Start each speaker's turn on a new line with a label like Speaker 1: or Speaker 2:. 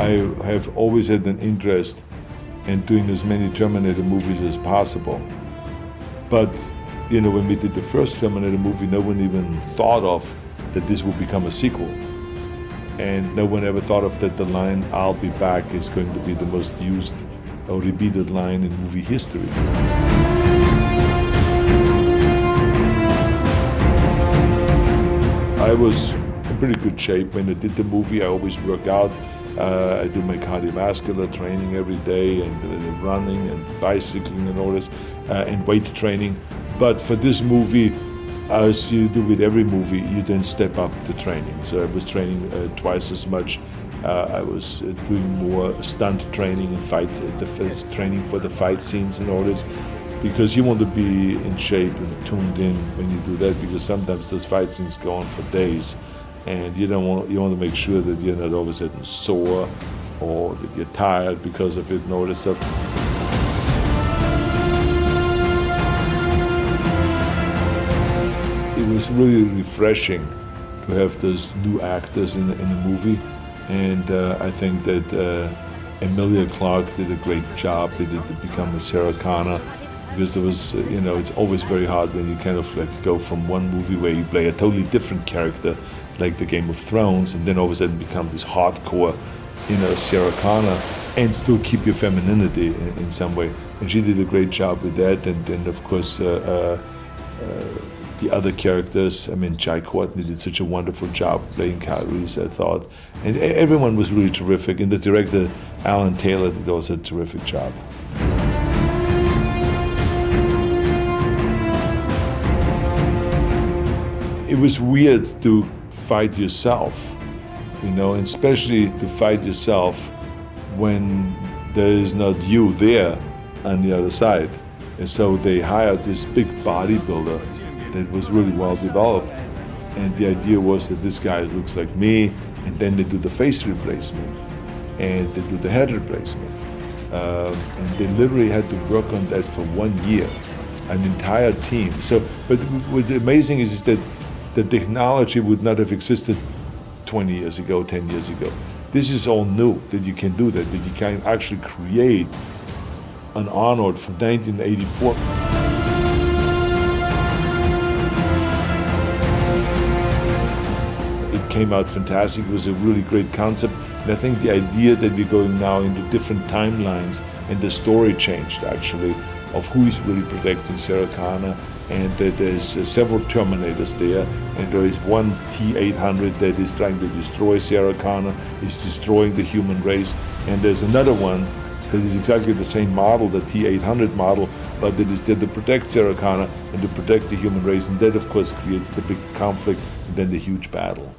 Speaker 1: I have always had an interest in doing as many Terminator movies as possible. But, you know, when we did the first Terminator movie, no one even thought of that this would become a sequel. And no one ever thought of that the line, "I'll be back," is going to be the most used or repeated line in movie history. I was in pretty good shape when I did the movie. I always work out. I do my cardiovascular training every day, and running and bicycling and all this, and weight training. But for this movie, as you do with every movie, you then step up the training. So I was training twice as much. I was doing more stunt training and training for the fight scenes and all this, because you want to be in shape and tuned in when you do that, because sometimes those fight scenes go on for days, and you want to make sure that you're not all of a sudden sore or that you're tired because of it and all this stuff. It was really refreshing to have those new actors in the movie, and I think that Emilia Clarke did a great job. They did become a Sarah Connor, because there was, you know, it's always very hard when you kind of like go from one movie where you play a totally different character, like the Game of Thrones, and then all of a sudden become this hardcore, you know, Sarah Connor, and still keep your femininity in some way. And she did a great job with that, and then of course the other characters. I mean, Jai Courtney did such a wonderful job playing Kyle Reese, I thought. And everyone was really terrific. And the director, Alan Taylor, did also a terrific job. It was weird to fight yourself, you know, and especially to fight yourself when there is not you there on the other side. And so they hired this big bodybuilder that was really well developed. And the idea was that this guy looks like me, and then they do the face replacement, and they do the head replacement. And they literally had to work on that for 1 year, an entire team. So, but what's amazing is that the technology would not have existed 20 years ago, 10 years ago. This is all new, that you can do that you can actually create an Arnold from 1984. It came out fantastic. It was a really great concept. And I think the idea that we're going now into different timelines, and the story changed actually, of who is really protecting Sarah Connor, and that there's several Terminators there, and there is one T-800 that is trying to destroy Sarah Connor, is destroying the human race, and there's another one that is exactly the same model, the T-800 model, but that is there to protect Sarah Connor and to protect the human race, and that of course creates the big conflict and then the huge battle.